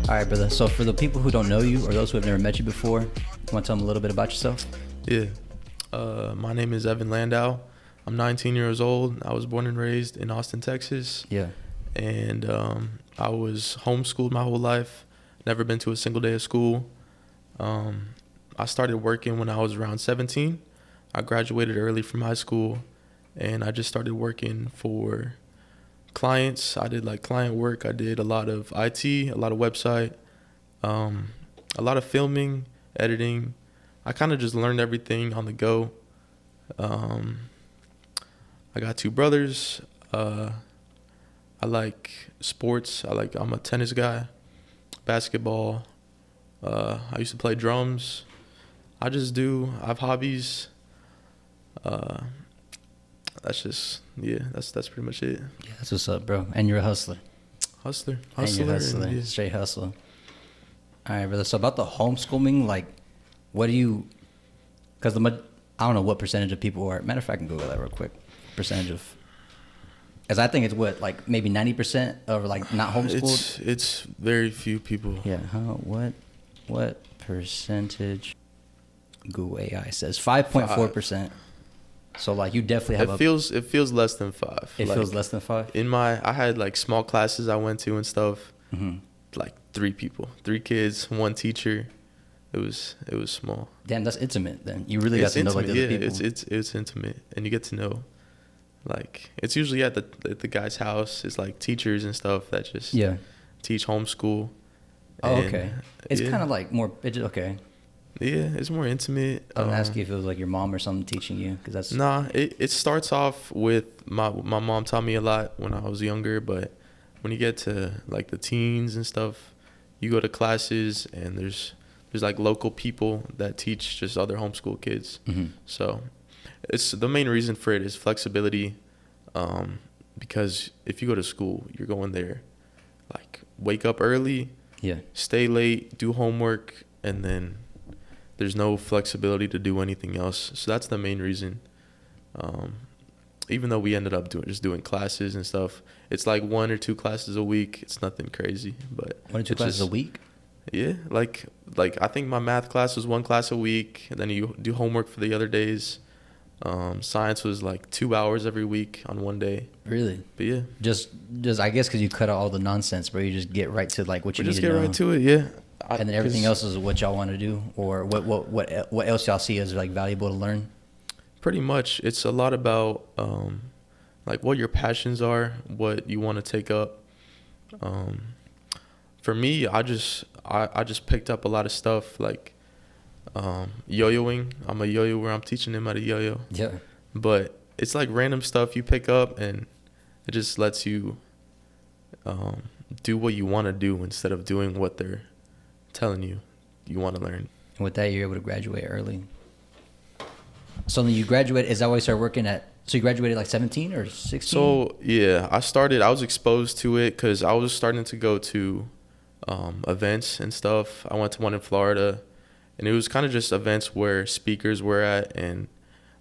All right, brother. So for the people who don't know you or those who have never met you before, you want to tell them a little bit about yourself? Yeah. My name is Evan Landau. I'm 19 years old. I was born and raised in Austin, Texas. Yeah. And I was homeschooled my whole life. Never been to a single day of school. I started working when I was around 17. I graduated early from high school, and I just started working for clients. I did like client work. I did a lot of IT, a lot of website, a lot of filming, editing. I kind of just learned everything on the go. I got two brothers. I like sports. I'm a tennis guy, basketball. I used to play drums. I have hobbies. That's pretty much it. Yeah, that's what's up, bro. And you're a hustler. Hustler. And you're hustler. Yeah. Straight hustler. All right, brother. So about the homeschooling, like, what do you, because I don't know what percentage of people are, matter of fact, I can Google that real quick. Percentage of, because I think it's what, like maybe 90% of like not homeschooled? It's very few people. Yeah. What percentage? Google AI says 5.4%. So like you definitely have it feels less than 5. It feels less than 5. I had like small classes I went to and stuff. Mm-hmm. Like 3 people, 3 kids, 1 teacher. It was small. Damn, that's intimate. Then you really got to know like the other people. It's intimate, and you get to know. Like it's usually at the guy's house. It's like teachers and stuff that just teach homeschool. Oh, okay. It's kind of like more. Okay. Yeah, it's more intimate. I was gonna ask you if it was like your mom or something teaching you, because that's. Nah, it starts off with my mom taught me a lot when I was younger, but when you get to like the teens and stuff, you go to classes and there's like local people that teach just other homeschool kids. Mm-hmm. So it's the main reason for it is flexibility, because if you go to school, you're going there like wake up early, stay late, do homework, and then there's no flexibility to do anything else. So that's the main reason. Even though we ended up doing classes and stuff, it's like 1 or 2 classes a week. It's nothing crazy, but 1 or 2 classes a week. Yeah, like I think my math class was 1 class a week, and then you do homework for the other days. Science was like 2 hours every week on one day. Really? But yeah, just I guess because you cut out all the nonsense, bro. You just get right to like what you need to know. Just get right to it, yeah. And then everything else is what y'all want to do, or what else y'all see as like valuable to learn. Pretty much, it's a lot about like what your passions are, what you want to take up. For me, I just picked up a lot of stuff like yo-yoing. I'm a yo-yoer. I'm teaching him how to yo-yo. Yeah. But it's like random stuff you pick up, and it just lets you do what you want to do instead of doing what they're telling you want to learn. And with that, you're able to graduate early. So then you graduated. Is that why you started working at? So you graduated like 17 or 16? So yeah, I was exposed to it because I was starting to go to events and stuff. I went to one in Florida, and it was kind of just events where speakers were at and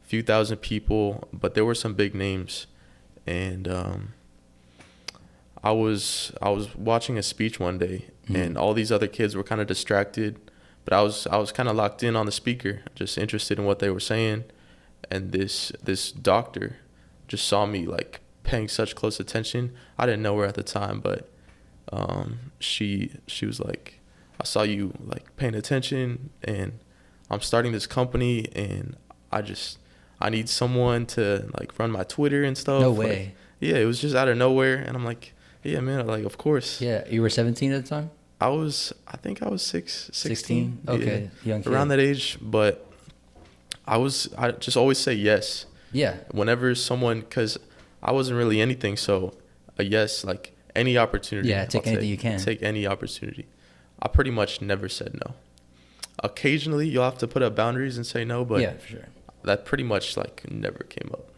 a few thousand people, but there were some big names. And I was watching a speech one day, and all these other kids were kind of distracted, but I was kind of locked in on the speaker, just interested in what they were saying. And this doctor just saw me like paying such close attention. I didn't know her at the time, but she was like, I saw you like paying attention, and I'm starting this company, and I need someone to like run my Twitter and stuff. No way. Like, yeah, it was just out of nowhere, and I'm like, yeah, man, like of course. Yeah, you were 17 at the time? I think I was 16. Okay, yeah, young kid. Around that age, but I just always say yes. Yeah. Whenever someone, because I wasn't really anything, so a yes, like any opportunity. Yeah, take anything you can. Take any opportunity. I pretty much never said no. Occasionally, you'll have to put up boundaries and say no, but yeah, for sure. That pretty much like never came up.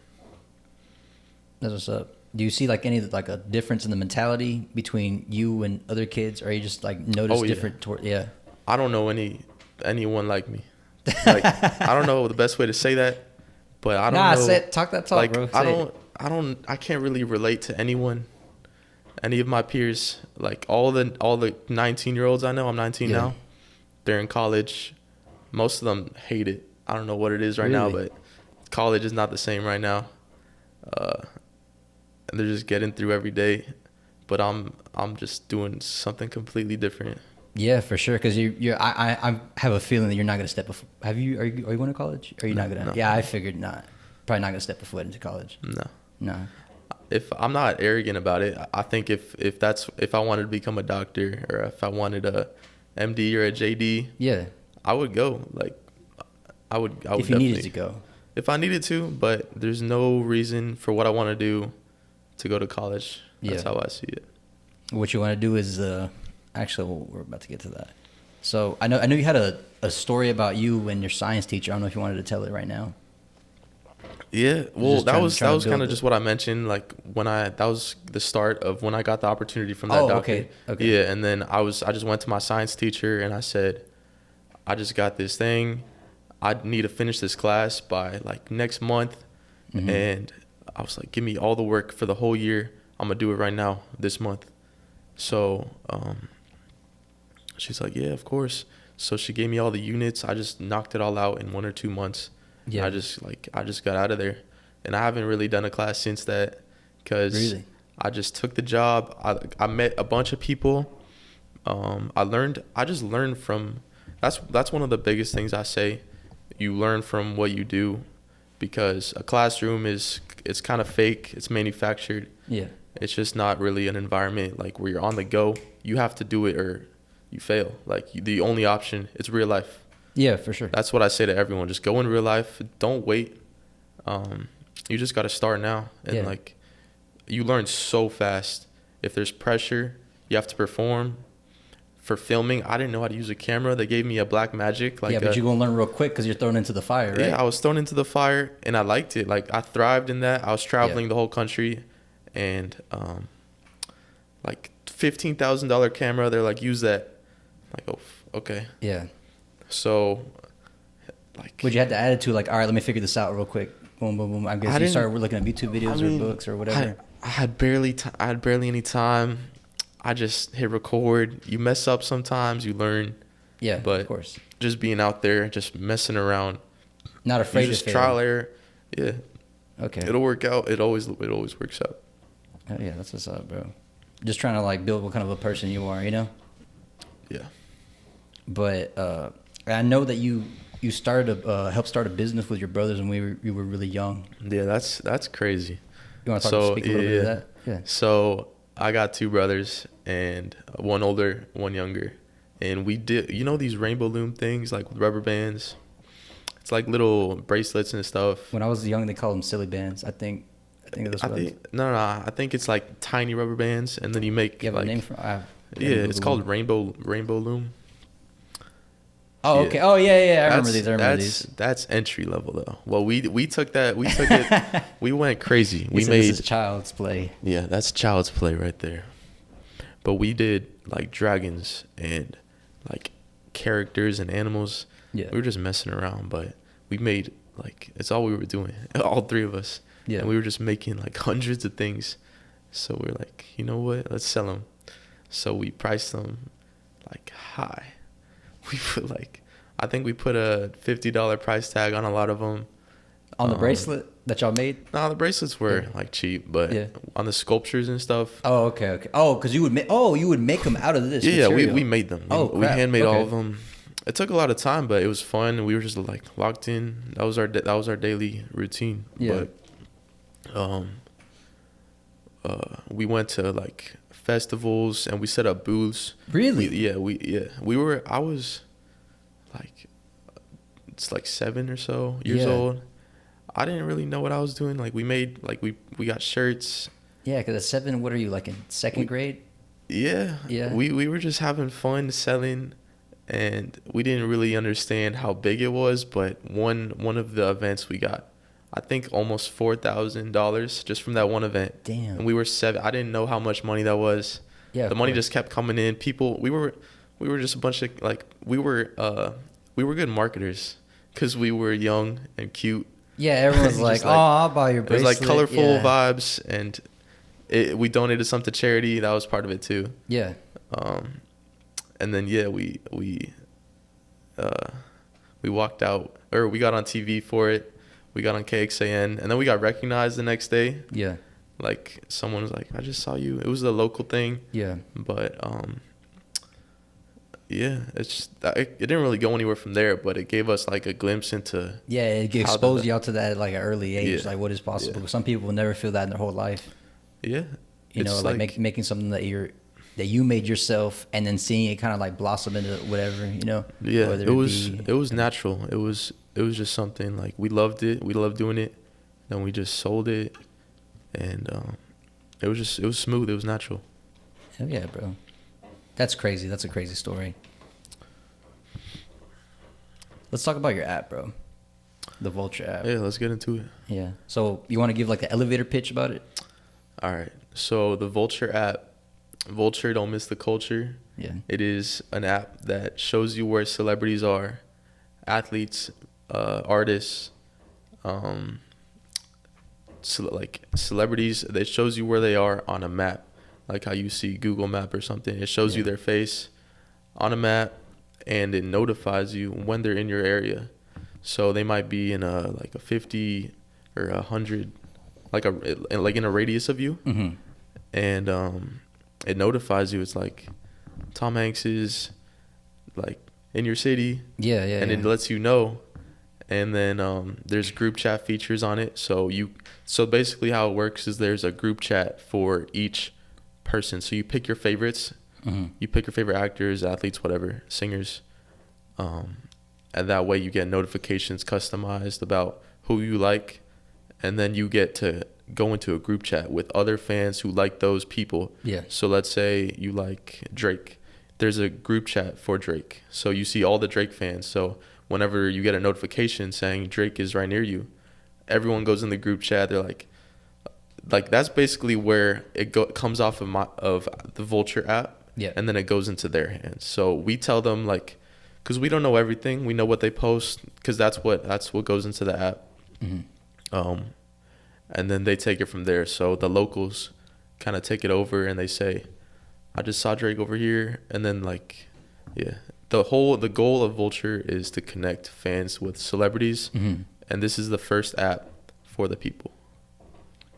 That's what's up. Do you see like any like a difference in the mentality between you and other kids, or you just like notice different toward? Yeah. I don't know anyone like me. Like I don't know the best way to say that, but I don't know. Talk that talk, like, bro. I can't really relate to anyone any of my peers, like all the 19-year-olds I know, I'm 19 now, they're in college. Most of them hate it. I don't know what it is right now, but college is not the same right now. And they're just getting through every day. But I'm just doing something completely different. Yeah, for sure. Because I have a feeling that you're not gonna step. Are you going to college? Or are you not gonna? No. Yeah, I figured not. Probably not gonna step a foot into college. No. If I'm not arrogant about it, I think if I wanted to become a doctor, or if I wanted a MD or a JD, yeah, I would go. Like, I would. If you needed to go. If I needed to, but there's no reason for what I want to do to go to college. That's how I see it. What you want to do is actually, we're about to get to that. So I know you had a story about you and your science teacher. I don't know if you wanted to tell it right now. Yeah, well, that was kind of just what I mentioned. Like that was the start of when I got the opportunity from that doctor. Okay. Yeah, and then I just went to my science teacher and I said, I just got this thing. I need to finish this class by like next month, and I was like, give me all the work for the whole year. I'm gonna do it right now this month. So she's like, yeah, of course. So she gave me all the units. I just knocked it all out in 1 or 2 months. Yeah. I just got out of there, and I haven't really done a class since that, because I just took the job. I met a bunch of people. I just learned from. That's one of the biggest things I say. You learn from what you do, because a classroom it's kind of fake. It's manufactured. Yeah. It's just not really an environment like where you're on the go. You have to do it or you fail. Like the only option, it's real life. Yeah, for sure. That's what I say to everyone. Just go in real life. Don't wait. You just got to start now. And like, you learn so fast. If there's pressure, you have to perform. For filming, I didn't know how to use a camera. They gave me a Black Magic. But you're going to learn real quick because you're thrown into the fire, right? Yeah, I was thrown into the fire, and I liked it. Like, I thrived in that. I was traveling the whole country, and like $15,000 camera. They're like, use that. I'm like, oh, okay. Yeah. So, like, would you have to add it to like, all right, let me figure this out real quick. Boom, boom, boom. I guess you started looking at YouTube videos or books or whatever. I had barely any time. I just hit record. You mess up sometimes, you learn. Yeah, but of course. Just being out there, just messing around. Not afraid to fail. Trial error. Yeah. Okay. It'll work out. It always works out. Oh yeah, that's what's up, bro. Just trying to like build what kind of a person you are, you know? Yeah. But I know that you started helped start a business with your brothers when you were really young. Yeah, that's crazy. You want to speak a little bit of that? Yeah. So I got 2 brothers, and one older, one younger, and we did these rainbow loom things like with rubber bands. It's like little bracelets and stuff. When I was young, they called them silly bands. I think that's what I think it's like tiny rubber bands, and then you make. You have like, a name for? It's called rainbow loom. Oh, okay. Oh, yeah. I remember these. That's entry level though. Well, we took that. We took it. We went crazy. This is child's play. Yeah, that's child's play right there. But we did like dragons and like characters and animals. Yeah. We were just messing around, but we made like it's all we were doing. All 3 of us. Yeah. And we were just making like hundreds of things. So we're like, you know what? Let's sell them. So we priced them like high. I think we put a $50 price tag on a lot of them. On the bracelet that y'all made? No, the bracelets were like cheap, but on the sculptures and stuff. Oh, okay. Oh, because you would make them out of this material. Yeah, we made them. We handmade all of them. It took a lot of time, but it was fun. We were just like locked in. That was our daily routine. Yeah. But we went to like festivals and we set up booths. Really? I was like, it's like 7 or so years old. I didn't really know what I was doing. Like we made, like we got shirts. Yeah, because at 7, what are you, like in second grade? Yeah. Yeah. We were just having fun selling, and we didn't really understand how big it was. But one of the events we got, I think almost $4,000 just from that one event. Damn. And we were 7. I didn't know how much money that was. Yeah. The money just kept coming in. People, we were just a bunch of like we were good marketers because we were young and cute. Yeah, everyone's like, "Oh, I'll buy your bracelet." It was like colorful vibes, and we donated some to charity. That was part of it too. Yeah. And then we walked out, or we got on TV for it. We got on KXAN, and then we got recognized the next day. Yeah. Like someone was like, "I just saw you." It was a local thing. Yeah. But yeah, it didn't really go anywhere from there, but it gave us like a glimpse into. Yeah, it exposed you out to that at like an early age, like what is possible. Yeah. Some people will never feel that in their whole life. Yeah. You know, like making something that you made yourself, and then seeing it kind of like blossom into whatever, you know. Yeah, it was natural. It was just something like we loved it. We loved doing it. Then we just sold it, and it was smooth. It was natural. Hell yeah, bro. That's crazy. That's a crazy story. Let's talk about your app, bro. The Vulture app. Yeah, let's get into it. Yeah. So you want to give like the elevator pitch about it? All right. So the Vulture app, Vulture, don't miss the culture. Yeah. It is an app that shows you where celebrities are, athletes, artists, like celebrities. That shows you where they are on a map, like how you see Google Map or something. It shows you their face on a map, and it notifies you when they're in your area. So they might be in a 50 or 100, like in a radius of you, Mm-hmm. and it notifies you. It's like Tom Hanks is like in your city. Yeah. And it lets you know. And then there's group chat features on it. So basically how it works is there's a group chat for each person. So you pick your favorites. Mm-hmm. You pick your favorite actors, athletes, whatever, singers. And that way you get notifications customized about who you like. And then you get to go into a group chat with other fans who like those people. Yeah. So let's say you like Drake. There's a group chat for Drake. So you see all the Drake fans. So whenever you get a notification saying Drake is right near you, everyone goes in the group chat. They're like that's basically where it comes off of the Vulture app. Yeah. And then it goes into their hands. So we tell them because we don't know everything. We know what they post because that's what goes into the app. Mm-hmm. And then they take it from there. So the locals kind of take it over and they say, I just saw Drake over here. And then the goal of Vulture is to connect fans with celebrities. Mm-hmm. And this is the first app for the people.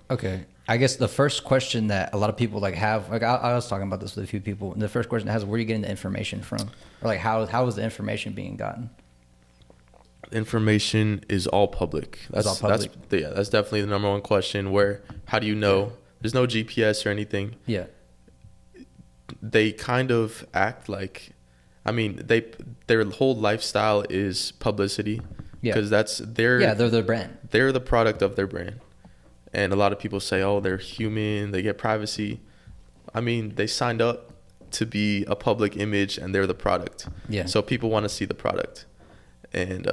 Okay. I guess the first question that a lot of people have, I was talking about this with a few people, and the first question has, where are you getting the information from? Or how is the information being gotten? Information is all public. That's all public. That's definitely the number one question. How do you know? Yeah. There's no GPS or anything. Yeah. They kind of act like, their whole lifestyle is publicity. Yeah. Because they're their brand. They're the product of their brand. And a lot of people say, oh, they're human, they get privacy. They signed up to be a public image and they're the product. Yeah. So people want to see the product. And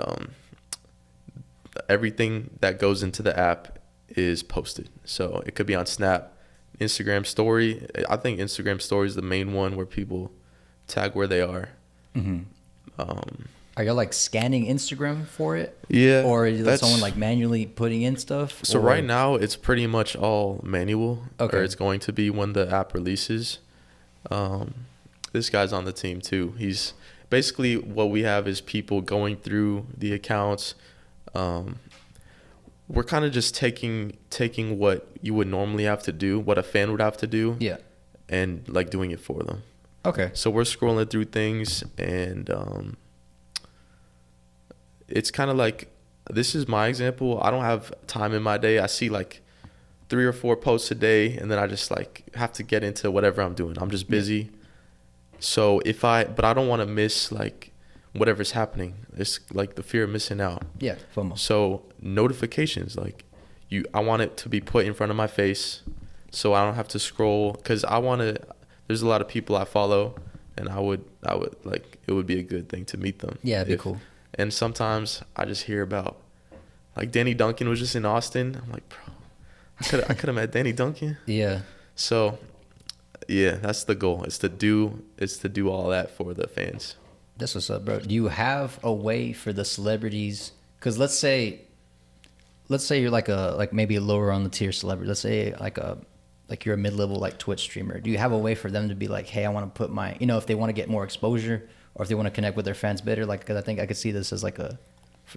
everything that goes into the app is posted. So it could be on Snap, Instagram Story. I think Instagram Story is the main one where people tag where they are. Mm-hmm. Are y'all scanning Instagram for it? Yeah. Or is someone manually putting in stuff? So right now it's pretty much all manual. Okay. Or it's going to be when the app releases. This guy's on the team too. He's basically what we have is people going through the accounts. We're kind of just taking what you would normally have to do, what a fan would have to do. Yeah. And doing it for them. Okay. So we're scrolling through things and it's kind of this is my example. I don't have time in my day. I see 3 or 4 posts a day, and then I just have to get into whatever I'm doing. I'm just busy. Yeah. So but I don't want to miss whatever's happening. It's the fear of missing out. Yeah, FOMO. So notifications, I want it to be put in front of my face, so I don't have to scroll. Cause there's a lot of people I follow, and I would it would be a good thing to meet them. Yeah, it'd be cool. And sometimes I just hear about Danny Duncan was just in Austin. I'm like, bro, I could have met Danny Duncan. Yeah. So, yeah, that's the goal. It's to do all that for the fans. That's what's up, bro. Do you have a way for the celebrities? Because let's say you're maybe a lower on the tier celebrity. Let's say like you're a mid-level like Twitch streamer, do you have a way for them to be like, hey, I want to put my, if they want to get more exposure or if they want to connect with their fans better, like, because I think I could see this as like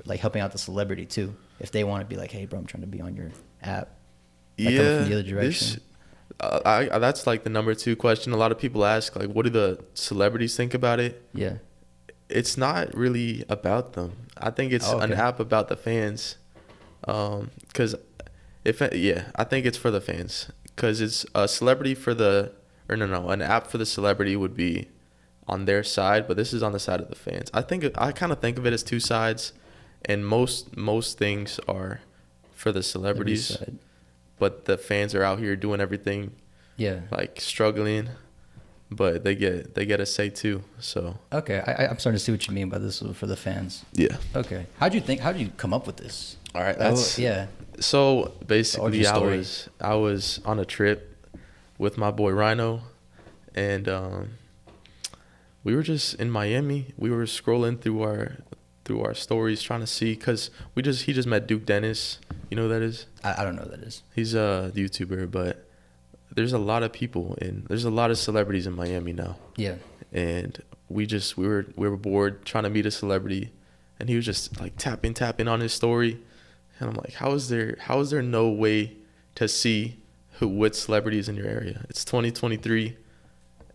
like helping out the celebrity too, if they want to be like, hey, bro, I'm trying to be on your app, like coming from the other direction. That's like the number 2 question a lot of people ask, like, what do the celebrities think about it? Yeah. It's not really about them. I think it's an app about the fans. Because I think it's for the fans. Because it's a celebrity for an app for the celebrity would be on their side, but this is on the side of the fans. I kind of think of it as 2 sides, and most things are for the celebrities, but the fans are out here doing everything. Yeah. Like struggling. But they get a say too. So okay, I'm starting to see what you mean by this for the fans. Yeah. Okay. How do you come up with this? All right. So basically, I was on a trip with my boy Rhino, and we were just in Miami. We were scrolling through our stories trying to see, because he just met Duke Dennis. You know who that is? I don't know who that is. He's a YouTuber, but there's a lot of people there's a lot of celebrities in Miami now. Yeah. And we were bored trying to meet a celebrity, and he was just like tapping on his story, and I'm like, how is there no way to see what celebrity is in your area? It's 2023.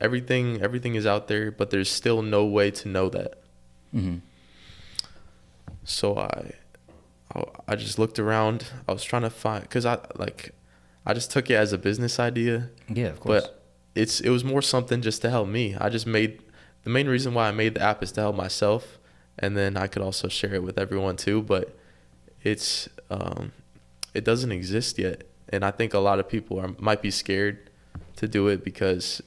Everything is out there, but there's still no way to know that. Mm-hmm. So I just looked around. I was trying to find, because I just took it as a business idea. Yeah, of course. But it was more something just to help me. The main reason why I made the app is to help myself, and then I could also share it with everyone too. But it doesn't exist yet, and I think a lot of people might be scared to do it, because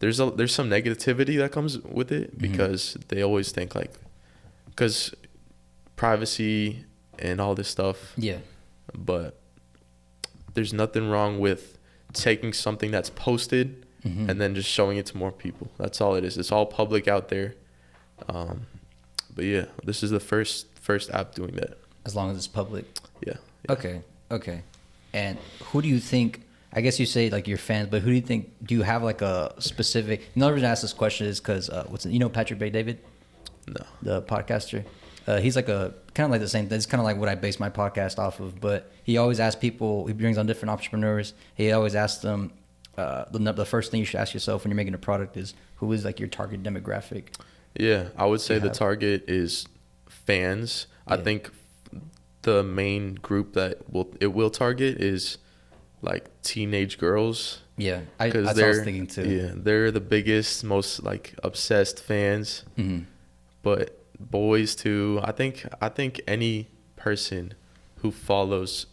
there's some negativity that comes with it, because they always think because privacy and all this stuff. Yeah. But there's nothing wrong with taking something that's posted and then just showing it to more people. That's all it is. It's all public out there. But yeah, this is the first app doing that. As long as it's public. Yeah. Okay. And who do you think, I guess you say like your fans, but who do you think, do you have like a specific, another reason I ask this question is because, Patrick Bet-David? No. The podcaster? He's like kind of like the same thing. It's kind of like what I base my podcast off of. But he always asks people, he brings on different entrepreneurs. He always asks them, the first thing you should ask yourself when you're making a product is, who is like your target demographic? Yeah, I would say the target is fans. Yeah. I think the main group that it will target is like teenage girls. Yeah, that's what I was thinking too. Yeah, they're the biggest, most like obsessed fans. Mm-hmm. But boys too. I think any person who follows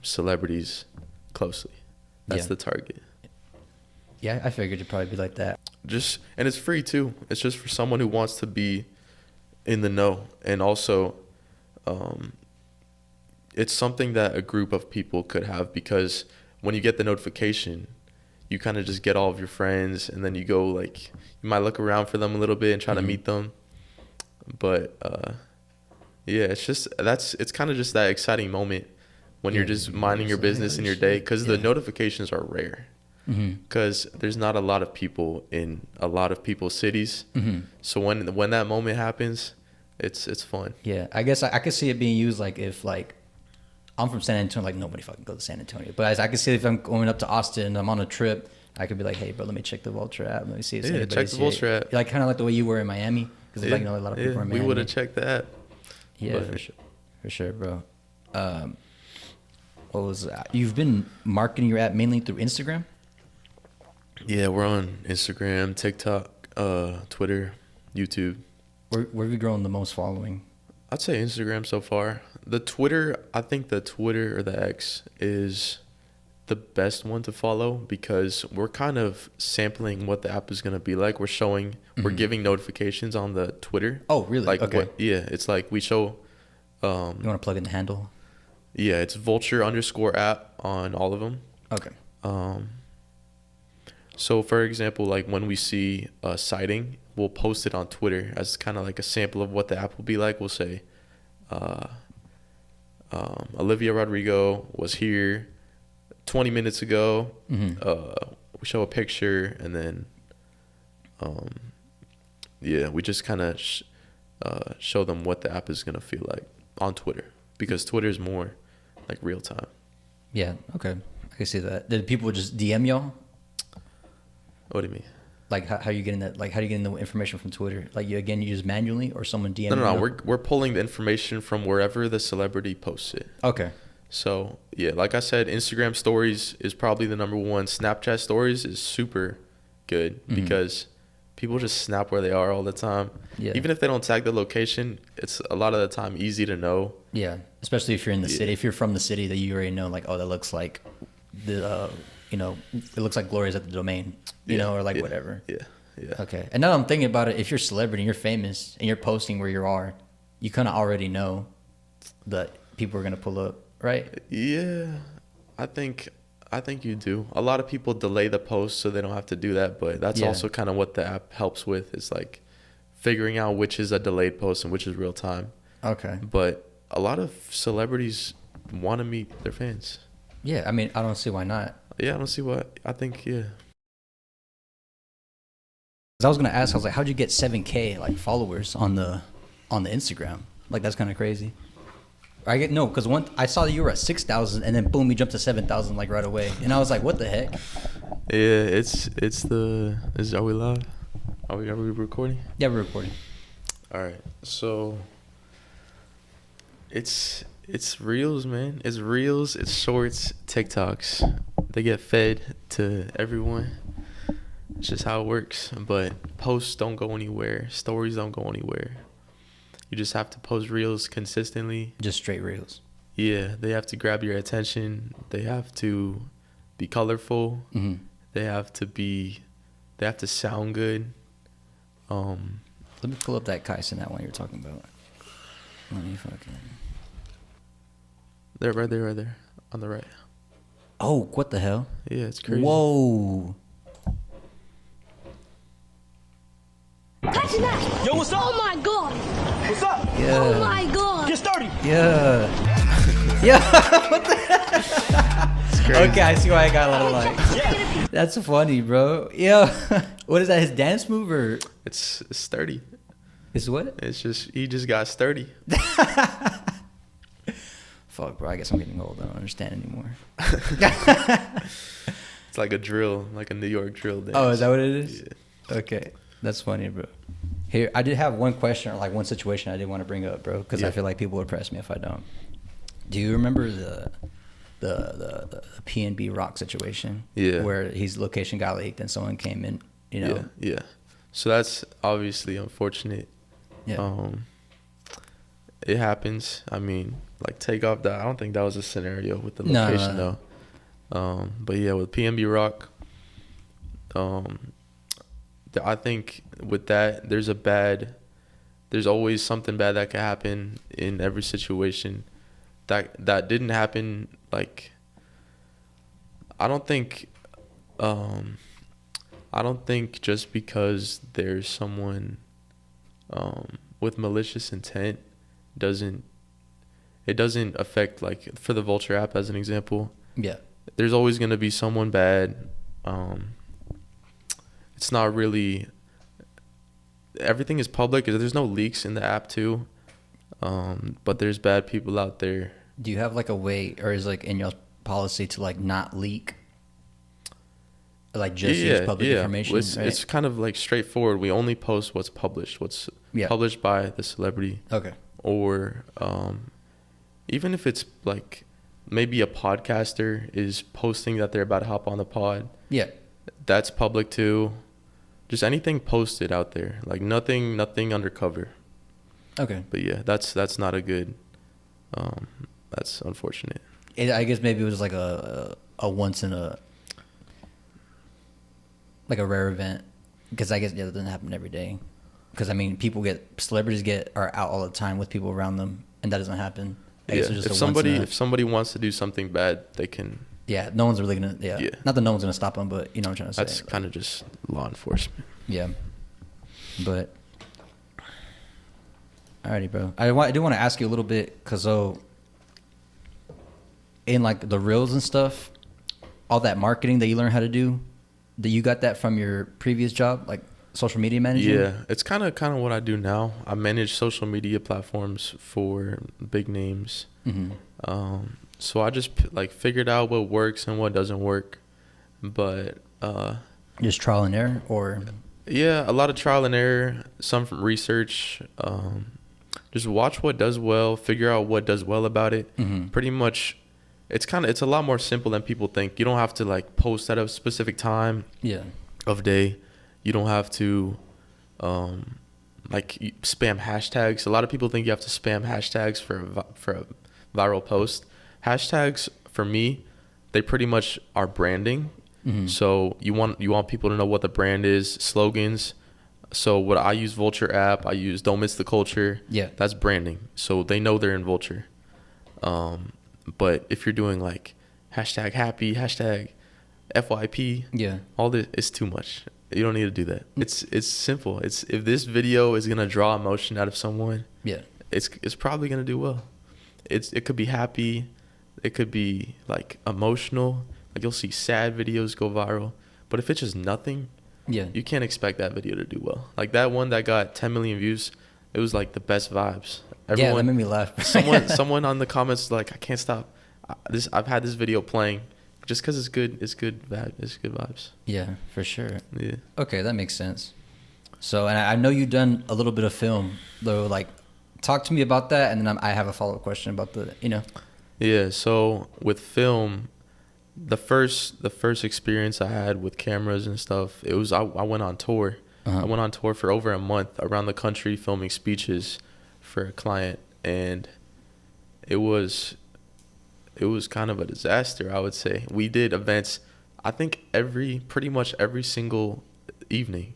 celebrities closely, that's the target. Yeah, I figured it'd probably be like that. And it's free too. It's just for someone who wants to be in the know, and also it's something that a group of people could have, because when you get the notification, you kind of just get all of your friends, and then you go like, you might look around for them a little bit and try to meet them. But yeah, it's kind of just that exciting moment when you're just minding your business in your day, because the notifications are rare, because there's not a lot of people in a lot of people's cities. So when that moment happens, it's fun. Yeah, I guess I could see it being used like if like I'm from San Antonio, like nobody fucking goes to San Antonio, but I could see if I'm going up to Austin and I'm on a trip, I could be like, hey bro, let me check the Vulture app, let me see if anybody's check the Vulture app. Like kind of like the way you were in Miami, because like a lot of people are in Miami. We would have checked the app. Yeah, for sure, bro. You've been marketing your app mainly through Instagram? Yeah, we're on Instagram, TikTok, Twitter, YouTube. Where have you grown the most following? I'd say Instagram so far. I think the Twitter or the X is the best one to follow, because we're kind of sampling what the app is going to be like. We're giving notifications on the Twitter. Oh, really? Like, okay. It's like we show. You want to plug in the handle? Yeah, it's Vulture_app on all of them. Okay. So for example, like when we see a sighting, we'll post it on Twitter as kind of like a sample of what the app will be like. We'll say, Olivia Rodrigo was here 20 minutes ago. Mm-hmm. We show a picture, and then we just kind of show them what the app is gonna feel like on Twitter, because Twitter is more like real time. Yeah. Okay. I can see that. Did people just DM y'all? What do you mean? Like how you getting that? Like how do you getting the information from Twitter? Like you just manually, or someone DM? No. We're pulling the information from wherever the celebrity posts it. Okay. So yeah, like I said, Instagram stories is probably the number one. Snapchat stories is super good because people just snap where they are all the time. Yeah. Even if they don't tag the location, it's a lot of the time easy to know. Yeah, especially if you're in the city. If you're from the city, that you already know, like, oh, that looks like the, it looks like Gloria's at the Domain, you know, or like whatever. Yeah. Okay. And now I'm thinking about it. If you're a celebrity and you're famous and you're posting where you are, you kind of already know that people are gonna pull up, right? Yeah, I think you do. A lot of people delay the post so they don't have to do that, but that's also kind of what the app helps with. Is like figuring out which is a delayed post and which is real time. Okay. But a lot of celebrities want to meet their fans. Yeah, I mean, I don't see why not. Yeah, I don't see why. I think, yeah. I was gonna ask, I was like, how'd you get 7K like followers on the Instagram? Like that's kind of crazy. Because I saw that you were at 6,000 and then boom, you jumped to 7,000 like right away, and I was like, what the heck? Yeah, are we live? Are we recording? Yeah, we're recording. All right, so it's reels, man. It's reels, it's shorts, TikToks. They get fed to everyone. It's just how it works. But posts don't go anywhere. Stories don't go anywhere. You just have to post reels consistently. Just straight reels. Yeah, they have to grab your attention. They have to be colorful. Mm-hmm. They have to sound good. Let me pull up that Kaisen, that one you're talking about. Let me fucking. They're right there, on the right. Oh, what the hell? Yeah, it's crazy. Whoa. Yo, what's up? Oh my god. What's up? Yeah. Oh my god. Get started. Yeah. Yeah. What the hell? Okay, I see why I got a little like. Yeah. That's funny, bro. Yeah. What is that? His dance move or? It's sturdy. It's what? It's just he just got sturdy. Fuck, bro. I guess I'm getting old. I don't understand anymore. It's like a drill, like a New York drill dance. Oh, is that what it is? Yeah. Okay. That's funny, bro. Here, I did have one question or like one situation I did want to bring up, bro, because I feel like people would press me if I don't. Do you remember the PMB Rock situation? Yeah. Where his location got leaked and someone came in, you know? Yeah. So that's obviously unfortunate. Yeah. It happens. I mean, like Takeoff, that I don't think that was a scenario with the location though. But yeah, with PMB Rock, I think with that, there's always something bad that can happen in every situation. That didn't happen. Like, I don't think just because there's someone with malicious intent doesn't affect, like for the Vulture app as an example. Yeah. There's always going to be someone bad. It's not really, everything is public. There's no leaks in the app too. But there's bad people out there. Do you have like a way, or is like in your policy to like not leak? Like just use public information? It's kind of like straightforward. We only post what's published, published by the celebrity. Okay. Or even if it's like maybe a podcaster is posting that they're about to hop on the pod. Yeah. That's public too. Just anything posted out there, like nothing undercover. Okay. But yeah, that's not a good. That's unfortunate. I guess maybe it was like a once in a, like a rare event, because I guess that doesn't happen every day. Because I mean, celebrities are out all the time with people around them, and that doesn't happen. If somebody wants to do something bad, they can. Yeah, no one's really gonna. Yeah. Not that no one's gonna stop them, but you know what I'm trying to say. That's kind of just law enforcement. Yeah, but alrighty, bro. I do want to ask you a little bit, cause in like the reels and stuff, all that marketing that you learned how to do, that you got that from your previous job, like social media manager? Yeah, it's kind of what I do now. I manage social media platforms for big names. So I just like figured out what works and what doesn't work. But Just trial and error, or? yeah, a lot of trial and error, some from research. Just watch what does well, figure out what does well about it. Pretty much, it's a lot more simple than people think. You don't have to like post at a specific time of day. You don't have to spam hashtags. A lot of people think you have to spam hashtags for a viral post. Hashtags for me, they pretty much are branding. So you want people to know what the brand is, slogans. So what I use Vulture App, I use Don't Miss the Culture. Yeah. That's branding. So they know they're in Vulture. But if you're doing like hashtag happy, hashtag FYP, all this, it's too much. You don't need to do that. It's simple. It's if this video is gonna draw emotion out of someone, it's probably gonna do well. It could be happy, it could be like emotional. Like you'll see sad videos go viral, but if it's just nothing, you can't expect that video to do well. Like that one that got 10 million views, it was like the best vibes. Everyone, that made me laugh. someone on the comments was like, I can't stop. I've had this video playing just because it's good. It's good vibes. Yeah, for sure. Yeah. Okay, that makes sense. So, and I know you've done a little bit of film, though. Like, talk to me about that, and then I have a follow-up question about the. Yeah. So with film, the first experience I had with cameras and stuff, it was I went on tour. I went on tour for over a month around the country filming speeches for a client, and it was kind of a disaster, I would say. We did events, I think pretty much every single evening.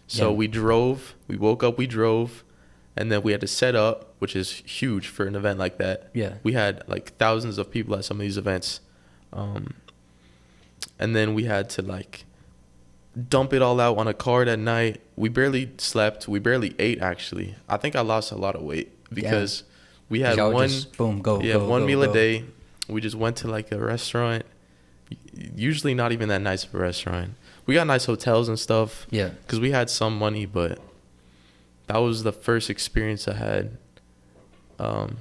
So we woke up, we drove, and then we had to set up, which is huge for an event like that. Yeah. We had like thousands of people at some of these events. And then we had to like dump it all out on a cart at night. We barely slept. We barely ate, actually. I think I lost a lot of weight because we had one meal a day. We just went to like a restaurant, usually not even that nice of a restaurant. We got nice hotels and stuff because we had some money, but that was the first experience I had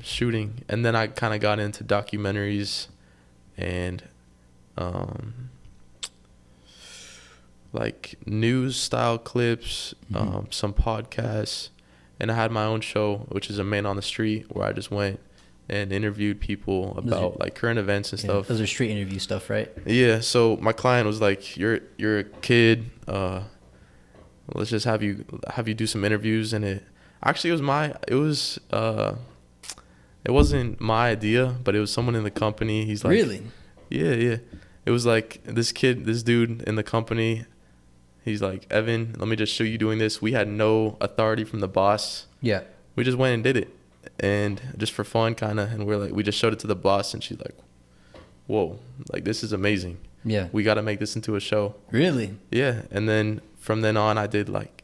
shooting. And then I kind of got into documentaries and like news style clips, some podcasts, and I had my own show, which is A Man on the Street, where I just went and interviewed people about like current events and stuff. Those are street interview stuff, right? Yeah. So my client was like, "You're a kid. Let's just have you do some interviews." And it wasn't my idea, but it was someone in the company. He's like, really? Yeah. It was like this dude in the company. He's like, "Evan, let me just show you doing this." We had no authority from the boss. Yeah. We just went and did it, and just for fun, kind of. And we just showed it to the boss, and she's like, "Whoa, like this is amazing. Yeah. We got to make this into a show." Really? Yeah. And then from then on, I did like.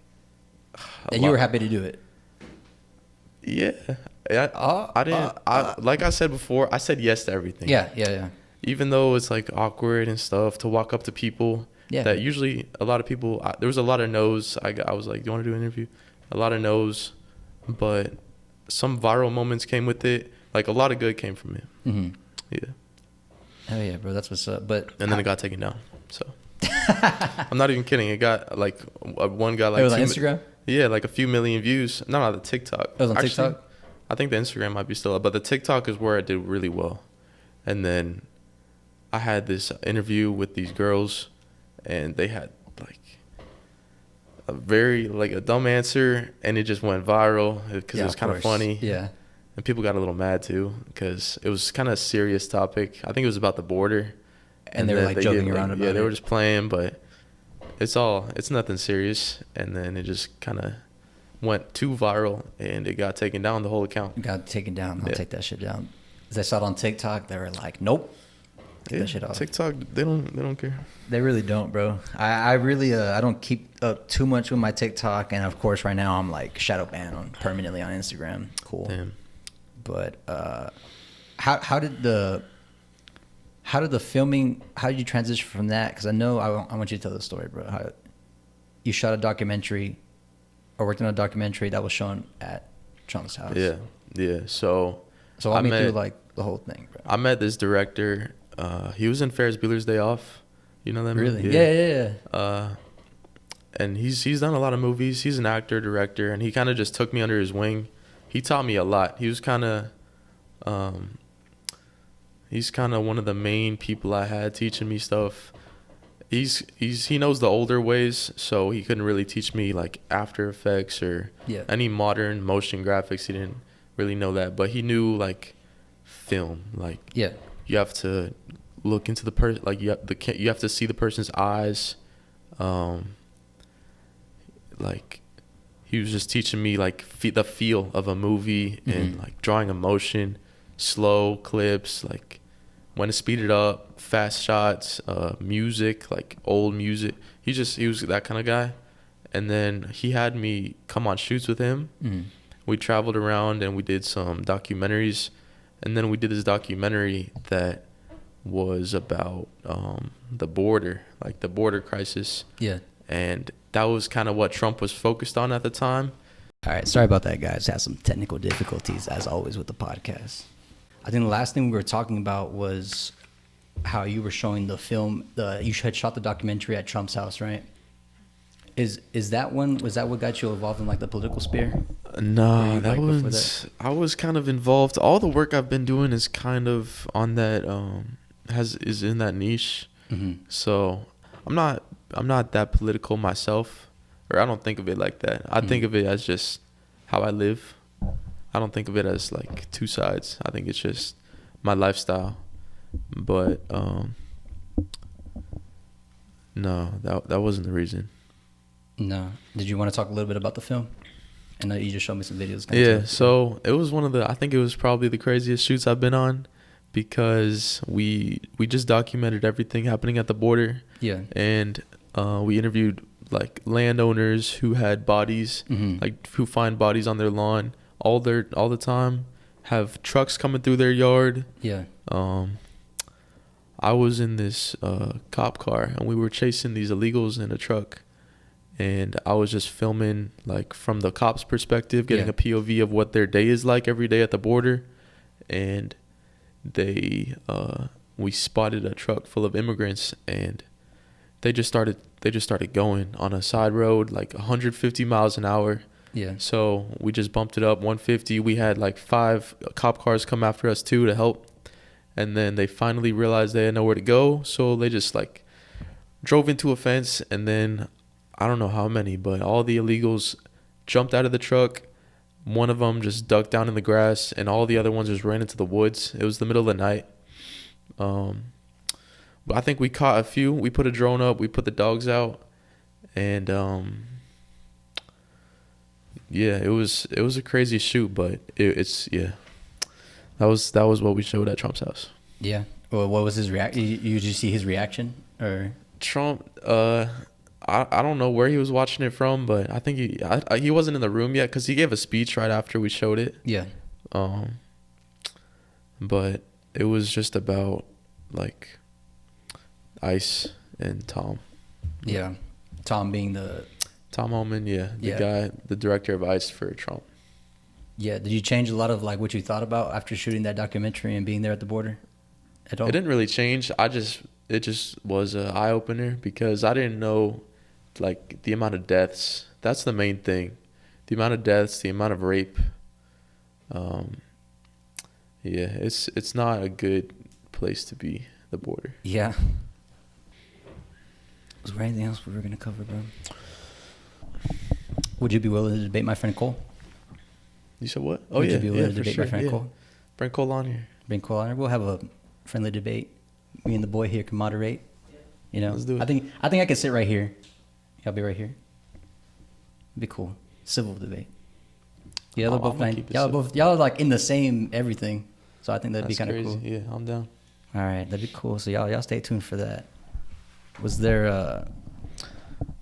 And you were happy to do it. Yeah. I didn't. Like I said before, I said yes to everything. Yeah. Even though it's like awkward and stuff to walk up to people. Yeah. That usually a lot of people, there was a lot of no's. I was like, "Do you want to do an interview?" A lot of no's, but some viral moments came with it. Like a lot of good came from it. Yeah. Hell yeah, bro. That's what's up. And then it got taken down. So I'm not even kidding. It got like one got like. It was on Instagram? Yeah, like a few million views. Not on the TikTok. It was on TikTok? I think the Instagram might be still up, but the TikTok is where I did really well. And then I had this interview with these girls, and they had like a dumb answer, and it just went viral because it was kind of funny. Yeah. And people got a little mad too because it was kind of a serious topic. I think it was about the border. And they were like joking around about it. Yeah, they were just playing, but it's nothing serious. And then it just kind of went too viral, and it got taken down, the whole account. It got taken down. I'll take that shit down. As I saw it on TikTok, they were like, "Nope." Take that shit off. TikTok, they don't care. They really don't, bro. I really I don't keep up too much with my TikTok, and of course right now I'm like shadow banned permanently on Instagram. Cool. Damn. But how how did the filming? How did you transition from that? Because I know I want you to tell the story, bro. How you shot a documentary, or worked on a documentary that was shown at Trump's house. Yeah. So walk me through like the whole thing, bro. I met this director. He was in Ferris Bueller's Day Off. You know that Really? movie? Yeah. And he's done a lot of movies. He's an actor, director, and he kind of just took me under his wing. He taught me a lot. He was kind of one of the main people I had teaching me stuff. He knows the older ways, so he couldn't really teach me like After Effects or any modern motion graphics. He didn't really know that, but he knew like film. Like you have to look into the person. Like you have to see the person's eyes. Like he was just teaching me like the feel of a movie and like drawing emotion, slow clips, like when to speed it up, fast shots, music, like old music. He was that kind of guy. And then he had me come on shoots with him. We traveled around and we did some documentaries, and then we did this documentary that was about the border, like the border crisis. And that was kind of what Trump was focused on at the time. All right, sorry about that, guys. Had some technical difficulties as always with the podcast. I think the last thing we were talking about was how you were showing the film. You had shot the documentary at Trump's house, right? Was that what got you involved in like the political sphere? No, I was kind of involved. All the work I've been doing is kind of on that is in that niche. So I'm not that political myself, or I don't think of it like that. I think of it as just how I live. I don't think of it as like two sides. I think it's just my lifestyle. But no, that wasn't the reason. No. Did you want to talk a little bit about the film? I know you just showed me some videos. Yeah, so it was I think it was probably the craziest shoots I've been on, because we just documented everything happening at the border. And we interviewed like landowners who had bodies, like who find bodies on their lawn all the time, have trucks coming through their yard. I was in this cop car and we were chasing these illegals in a truck, and I was just filming like from the cops' perspective, getting a POV of what their day is like every day at the border. And we spotted a truck full of immigrants, and they just started going on a side road like 150 miles an hour. So we just bumped it up 150. We had like 5 cop cars come after us too to help. And then they finally realized they had nowhere to go, so they just like drove into a fence, and then I don't know how many, but all the illegals jumped out of the truck. One of them just ducked down in the grass, and all the other ones just ran into the woods. It was the middle of the night. But I think we caught a few. We put a drone up. We put the dogs out, and it was a crazy shoot, but that was what we showed at Trump's house. Yeah. Well, what was his reaction? Did you see his reaction? Or Trump? I don't know where he was watching it from, but I think he wasn't in the room yet, because he gave a speech right after we showed it. But it was just about like Ice and Tom. Tom being Tom Homan, the guy, the director of Ice for Trump. Did you change a lot of like what you thought about after shooting that documentary and being there at the border at all? It didn't really change. It just was an eye opener, because I didn't know like the amount of deaths. That's the main thing. The amount of deaths, the amount of rape. It's not a good place to be, the border. Was there anything else we were going to cover, bro? Would you be willing to debate my friend Cole? You said what? Would you be willing to debate my friend Cole? Bring Cole on here. We'll have a friendly debate. Me and the boy here can moderate. You know, let's do it. I think I can sit right here. Y'all be right here. It'd be cool. Civil debate. Y'all are like in the same everything. So I think that'd be kind of cool. Yeah, I'm down. All right, that'd be cool. So y'all stay tuned for that. Was there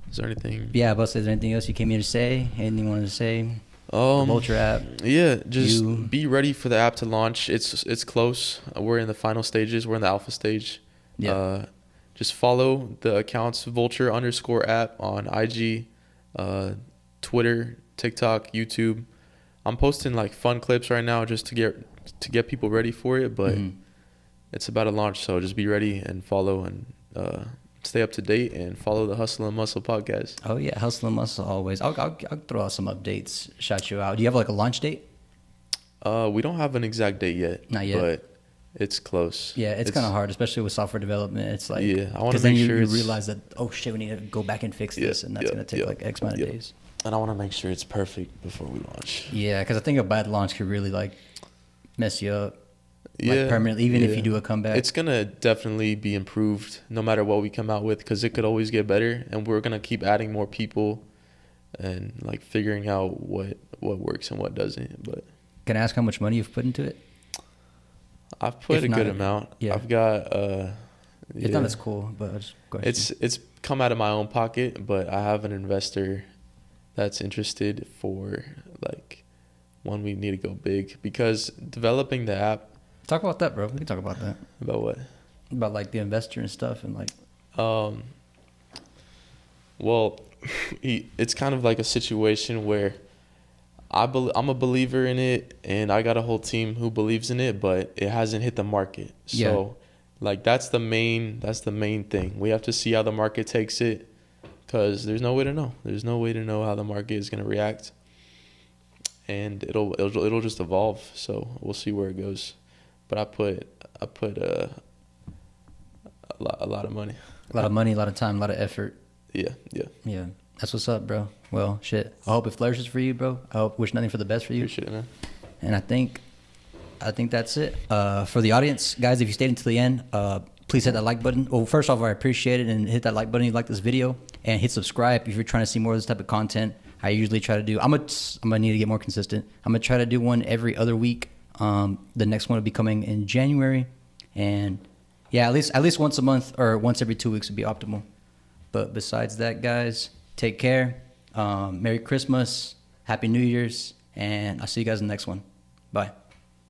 is there anything? Yeah, but is there anything else you came here to say? Anything you wanted to say? Vulture App. Yeah, just You- be ready for the app to launch. It's close. We're in the final stages. We're in the alpha stage. Yeah. Just follow the accounts Vulture_app on IG, Twitter, TikTok, YouTube. I'm posting like fun clips right now just to get people ready for it, but it's about to launch, so just be ready and follow and stay up to date and follow the Hustle and Muscle podcast. Oh yeah, Hustle and Muscle always. I'll throw out some updates, shout you out. Do you have like a launch date? We don't have an exact date yet. Not yet. But it's close. Yeah, it's kind of hard, especially with software development. It's like, Yeah, I wanna because then make you, sure you it's- realize that, oh shit, we need to go back and fix this, and that's gonna take like X amount of days. And I want to make sure it's perfect before we launch. Yeah, because I think a bad launch could really like mess you up, Yeah, like permanently, even if yeah. you do a comeback. It's gonna definitely be improved no matter what we come out with, because it could always get better, and we're gonna keep adding more people and like figuring out what works and what doesn't. But Can I ask how much money you've put into it? I've put If a not, good amount. yeah. I've got If yeah. not, it's cool, but I just go ahead. It's come out of my own pocket, but I have an investor that's interested for like when we need to go big, because developing the app. Talk about that, bro. We can talk about that. About what? About like the investor and stuff, and like. Well, it's kind of like a situation where I'm a believer in it, and I got a whole team who believes in it, but it hasn't hit the market. So, like that's the main thing. We have to see how the market takes it, because there's no way to know. There's no way to know how the market is gonna react, and it'll just evolve. So we'll see where it goes. But I put a lot of money. A lot of money, a lot of time, a lot of effort. Yeah. Yeah, that's what's up, bro. Well, shit. I hope it flourishes for you, bro. I wish nothing for the best for you. Appreciate it, man. And I think that's it. For the audience, guys, if you stayed until the end, please hit that like button. Well, first off, I appreciate it, and hit that like button if you like this video, and hit subscribe if you're trying to see more of this type of content. I usually try to do. I'm gonna need to get more consistent. I'm gonna try to do one every other week. The next one will be coming in January, and yeah, at least once a month or once every 2 weeks would be optimal. But besides that, guys, take care. Merry Christmas, Happy New Year's, and I'll see you guys in the next one. Bye.